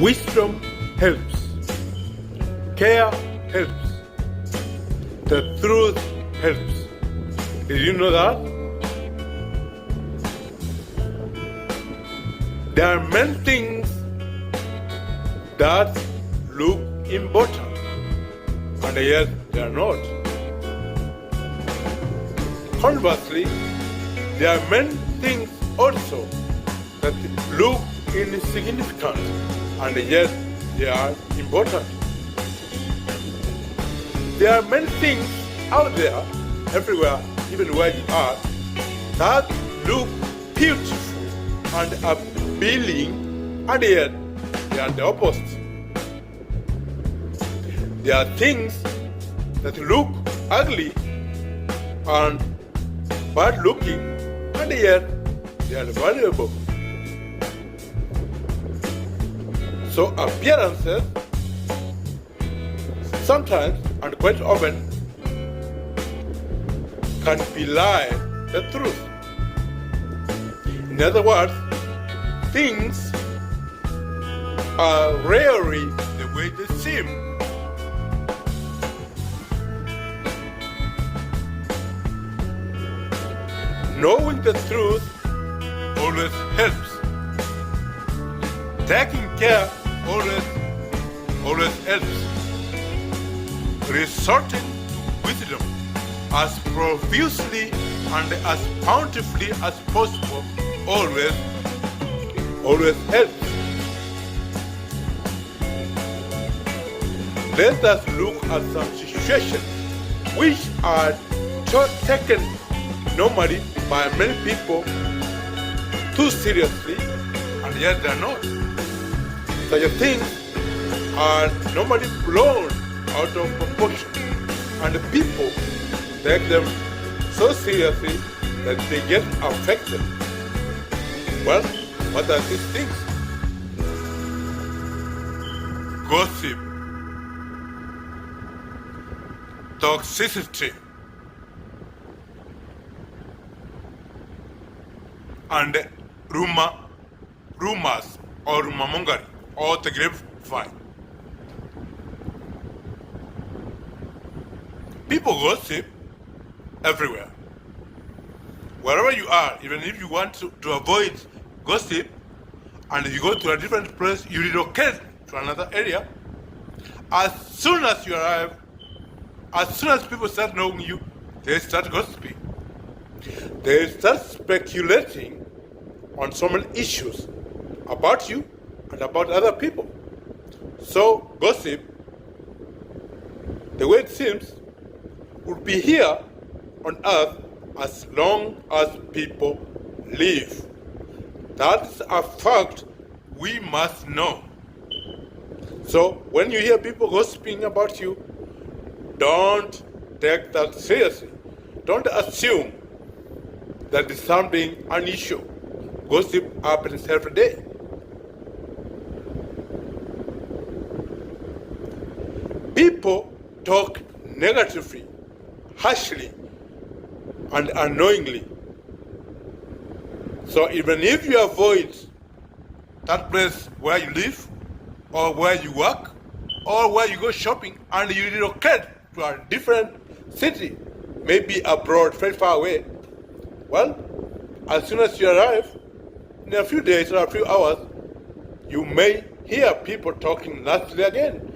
Wisdom helps. Care helps. The truth helps. Did you know that? There are many things that look important, and yet they are not. Conversely, there are many things also that look insignificant, and yet they are important. There are many things out there, everywhere, even where you are, that look beautiful and appealing, and yet they are the opposite. There are things that look ugly and bad looking, and yet they are valuable. So appearances sometimes and quite often can belie the truth. In other words, things are rarely the way they seem. Knowing the truth always helps. Taking care always helps. Resorting to wisdom as profusely and as bountifully as possible always helps. Let us look at some situations which are taken normally by many people too seriously, and yet they are not. Such things are normally blown out of proportion, and people take them so seriously that they get affected. Well, what are these things? Gossip, toxicity, and rumors or rumormongering or the grapevine. People gossip everywhere. Wherever you are, even if you want to avoid gossip and you go to a different place, you relocate to another area, as soon as you arrive, as soon as people start knowing you, they start gossiping. They start speculating on so many issues about you and about other people. So gossip, the way it seems, would be here on earth as long as people live. That's a fact we must know. So when you hear people gossiping about you, don't take that seriously. Don't assume that is something unusual. Gossip happens every day. People talk negatively, harshly, and unknowingly. So even if you avoid that place where you live, or where you work, or where you go shopping, and you relocate to a different city, maybe abroad, very far away, well, as soon as you arrive, in a few days or a few hours, you may hear people talking nastily again.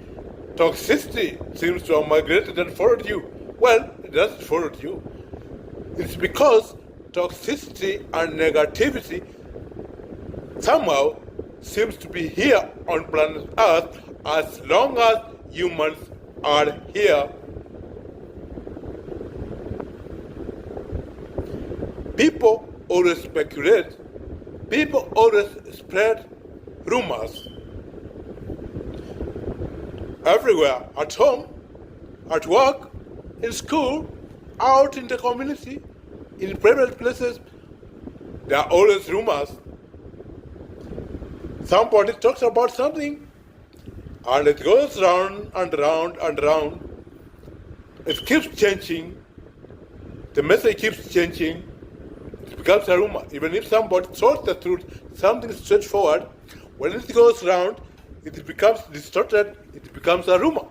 Toxicity seems to have migrated and followed you. Well, it doesn't follow you. It's because toxicity and negativity somehow seems to be here on planet Earth as long as humans are here. People always speculate. People always spread rumors. Everywhere, at home, at work, in school, out in the community, in private places, there are always rumors. Somebody talks about something, and it goes round and round and round. It keeps changing. The message keeps changing. It becomes a rumor. Even if somebody told the truth, something straightforward, when it goes round, it becomes distorted, it becomes a rumor.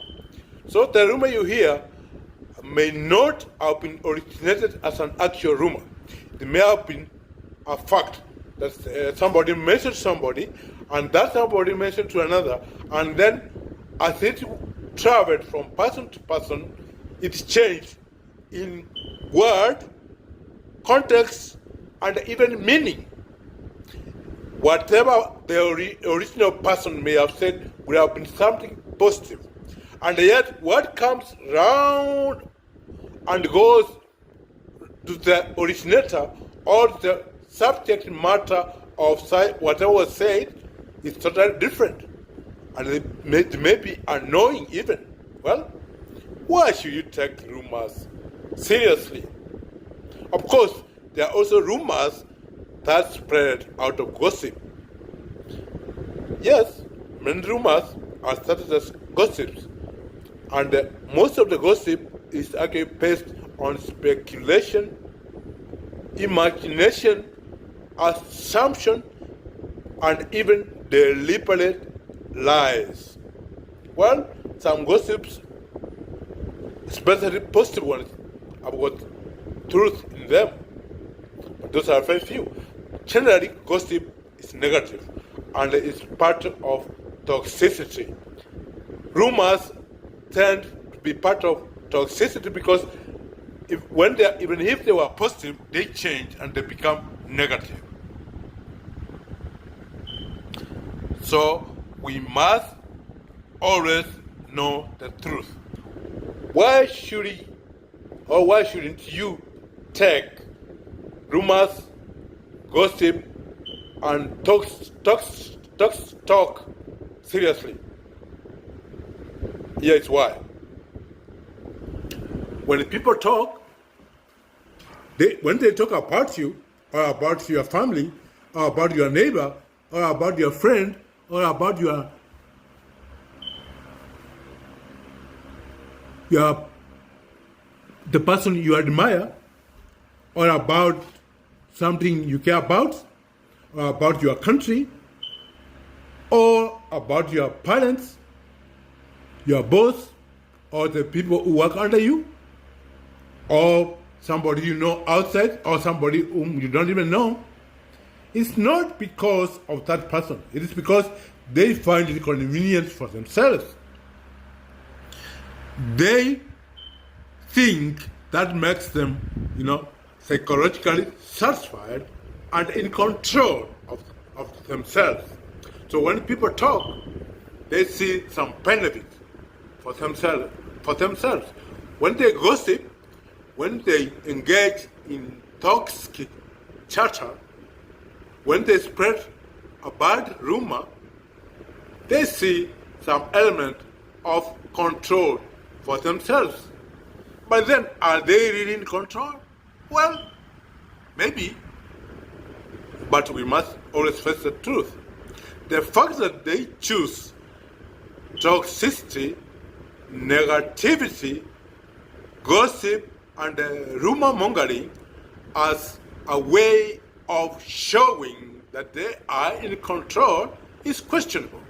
So the rumor you hear may not have been originated as an actual rumor. It may have been a fact that somebody mentioned somebody, and that somebody mentioned to another, and then as it traveled from person to person, it changed in word, context, and even meaning. Whatever the original person may have said would have been something positive. And yet, what comes round and goes to the originator or the subject matter of whatever was said is totally different. And it may be annoying even. Well, why should you take rumors seriously? Of course, there are also rumors that spread out of gossip. Yes, many rumors are started as gossips. And most of the gossip is actually based on speculation, imagination, assumption, and even deliberate lies. Well, some gossips, especially positive ones, have got truth in them. But those are very few. Generally, gossip is negative and is part of toxicity. Rumors tend to be part of toxicity because even if they were positive, they change and they become negative. So we must always know the truth. Why shouldn't you take rumors, gossip, and talk seriously? Here is why. When people talk, when they talk about you, or about your family, or about your neighbor, or about your friend, or about the person you admire, or about something you care about, or about your country, or about your parents, your boss, or the people who work under you, or somebody you know outside, or somebody whom you don't even know, it's not because of that person. It is because they find it convenient for themselves. They think that makes them, psychologically satisfied and in control of themselves. So when people talk, they see some benefits for themselves. When they gossip, when they engage in toxic chatter, when they spread a bad rumor, they see some element of control for themselves. But then, are they really in control? Well, maybe. But we must always face the truth. The fact that they choose toxicity, negativity, gossip, and rumor mongering as a way of showing that they are in control is questionable.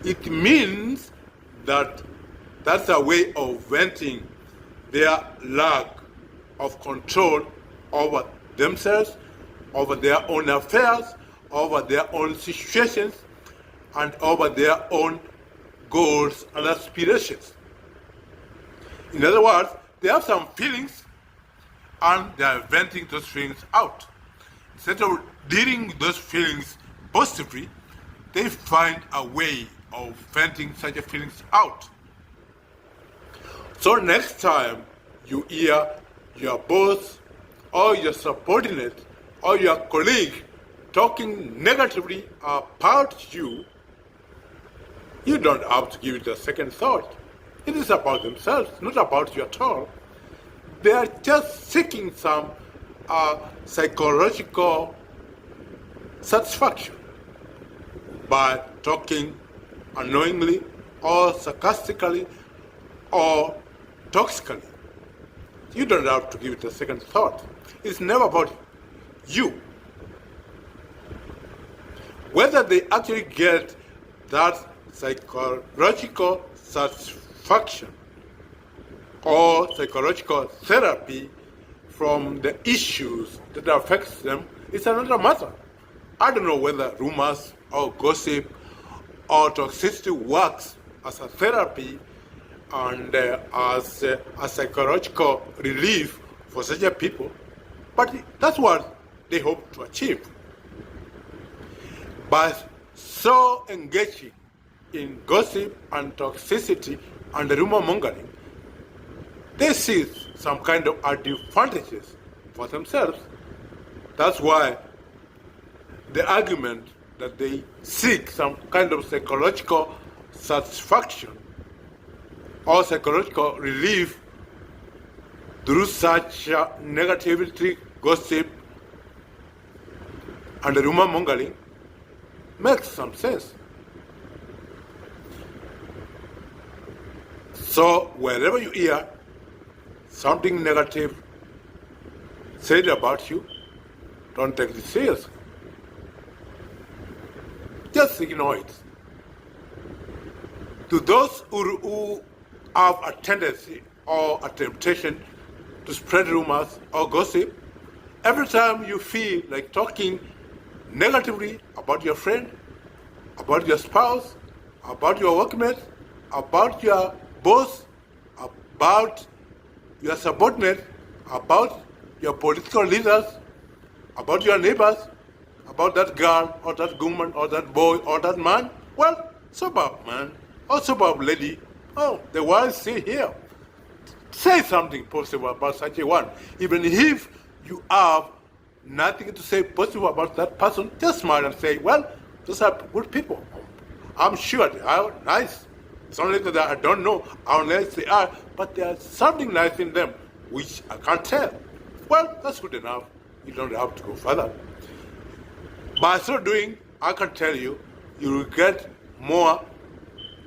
It means that that's a way of venting their lack of control over themselves, over their own affairs, over their own situations, and over their own goals and aspirations. In other words, they have some feelings and they are venting those feelings out. Instead of dealing with those feelings positively, they find a way of venting such feelings out. So next time you hear your boss or your subordinate or your colleague talking negatively about you, you don't have to give it a second thought. It is about themselves, not about you at all. They are just seeking some psychological satisfaction by talking unknowingly or sarcastically or toxically. You don't have to give it a second thought. It's never about you. Whether they actually get that psychological satisfaction or psychological therapy from the issues that affects them is another matter. I don't know whether rumors or gossip or toxicity works as a therapy and as a psychological relief for such a people, but that's what they hope to achieve. By so engaging in gossip and toxicity and rumor mongering, they see some kind of advantages for themselves. That's why the argument that they seek some kind of psychological satisfaction or psychological relief through such negativity, gossip, and rumor mongering makes some sense. So wherever you hear something negative said about you, don't take it seriously. Just ignore it. To those who have a tendency or a temptation to spread rumors or gossip, every time you feel like talking negatively about your friend, about your spouse, about your workmate, about your boss, about your subordinate, about your political leaders, about your neighbors, about that girl or that woman or that boy or that man, well, suburb man or suburb lady, oh, the world is still here. Say something positive about such a one. Even if you have nothing to say positive about that person, just smile and say, well, those are good people. I'm sure they are nice. It's only that I don't know how nice they are, but there's something nice in them, which I can't tell. Well, that's good enough. You don't have to go further. By so doing, I can tell you, you will get more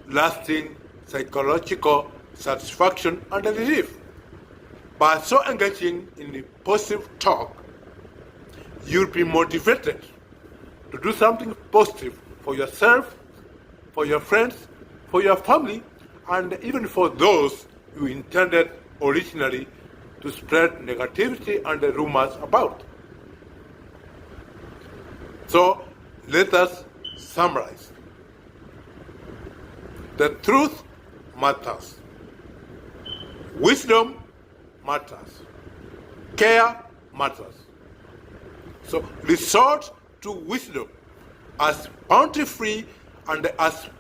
lasting psychological satisfaction and relief. By so engaging in the positive talk, you'll be motivated to do something positive for yourself, for your friends, for your family, and even for those you intended originally to spread negativity and rumors about. So let us summarize. The truth matters. Wisdom matters. Care matters. So resort to wisdom as bountifully and as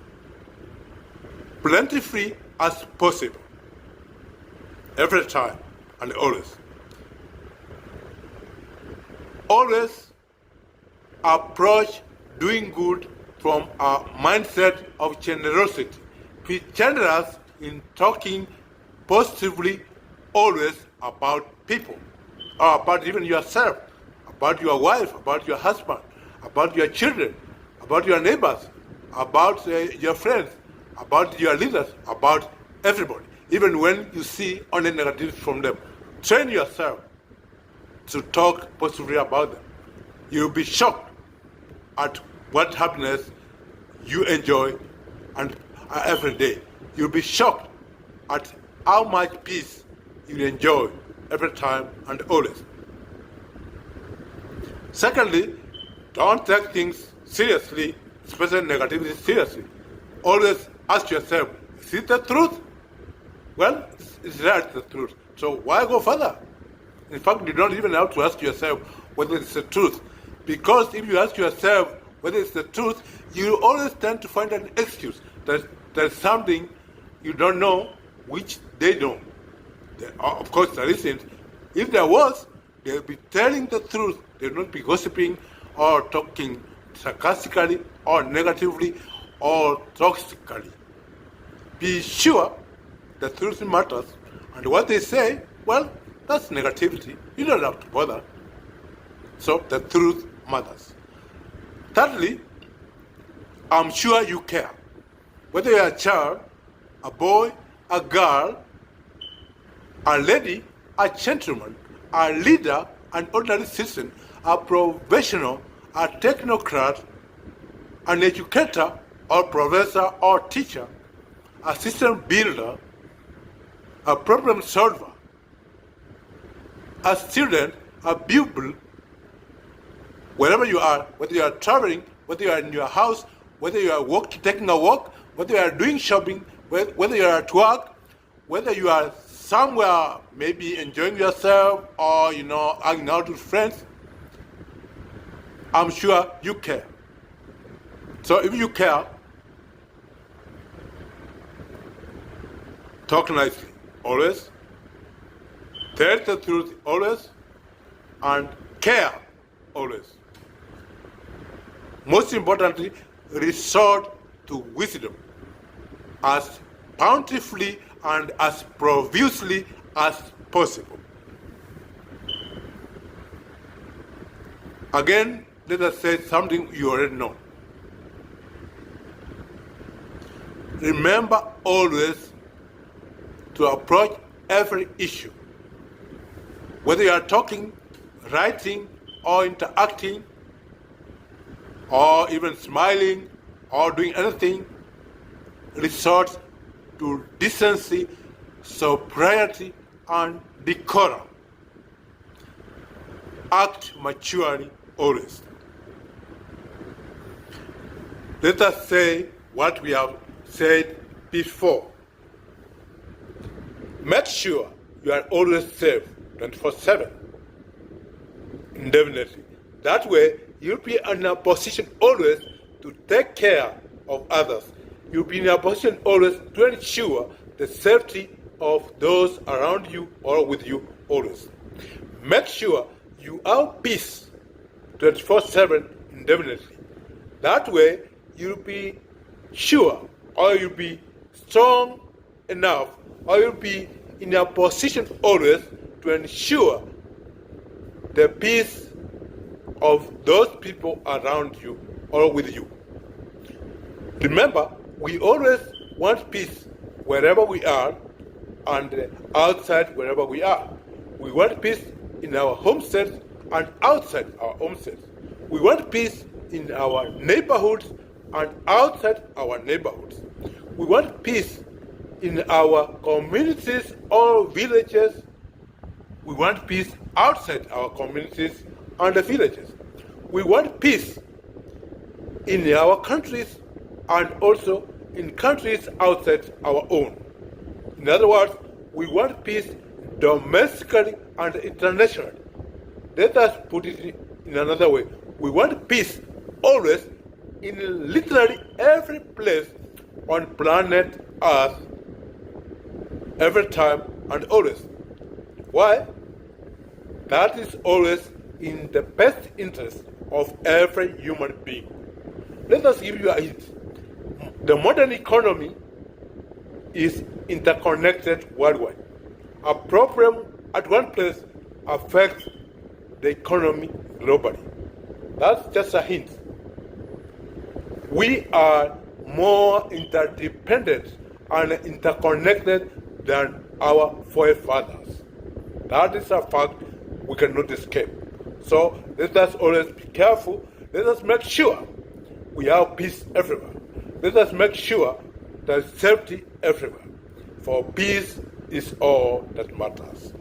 plentifully as possible. Every time and always. Always approach doing good from a mindset of generosity. Be generous in talking positively always about people, or about even yourself, about your wife, about your husband, about your children, about your neighbors, about your friends, about your leaders, about everybody. Even when you see only negatives from them, train yourself to talk positively about them. You'll be shocked at what happiness you enjoy and every day. You'll be shocked at how much peace you enjoy every time and always. Secondly, don't take things seriously, especially negativity seriously. Always ask yourself, is it the truth? Well, it's right, the truth. So why go further? In fact, you don't even have to ask yourself whether it's the truth. Because if you ask yourself whether it's the truth, you always tend to find an excuse that there's something you don't know which they know. Of course, there isn't. If there was, they'll be telling the truth. They'll not be gossiping or talking sarcastically or negatively or toxically. Be sure the truth matters, and what they say, well, that's negativity. You don't have to bother. So the truth matters. Thirdly, I'm sure you care. Whether you're a child, a boy, a girl, a lady, a gentleman, a leader, an ordinary citizen, a professional, a technocrat, an educator, or professor or teacher, a system builder, a problem solver, a student, a pupil, wherever you are, whether you are traveling, whether you are in your house, whether you are taking a walk, whether you are doing shopping, whether you are at work, whether you are somewhere maybe enjoying yourself or hanging out with friends, I'm sure you care. So if you care, talk nicely always, tell the truth always, and care always. Most importantly, resort to wisdom as bountifully and as profusely as possible. Again, let us say something you already know. Remember always to approach every issue, whether you are talking, writing, or interacting, or even smiling, or doing anything, resort to decency, sobriety, and decorum. Act maturely always. Let us say what we have said before. Make sure you are always safe 24/7, indefinitely. That way, you'll be in a position always to take care of others. You'll be in a position always to ensure the safety of those around you or with you always. Make sure you have peace 24/7, indefinitely. That way, you'll be sure, or you'll be strong enough, or you'll be in a position always to ensure the peace of those people around you or with you. Remember, we always want peace wherever we are and outside wherever we are. We want peace in our homesteads and outside our homesteads. We want peace in our neighborhoods and outside our neighborhoods. We want peace in our communities or villages. We want peace outside our communities and the villages. We want peace in our countries and also in countries outside our own. In other words, we want peace domestically and internationally. Let us put it in another way. We want peace always in literally every place on planet Earth, every time and always. Why? That is always in the best interest of every human being. Let us give you a hint. The modern economy is interconnected worldwide. A problem at one place affects the economy globally. That's just a hint. We are more interdependent and interconnected than our forefathers. That is a fact we cannot escape. So let us always be careful. Let us make sure we have peace everywhere. Let us make sure there's safety everywhere. For peace is all that matters.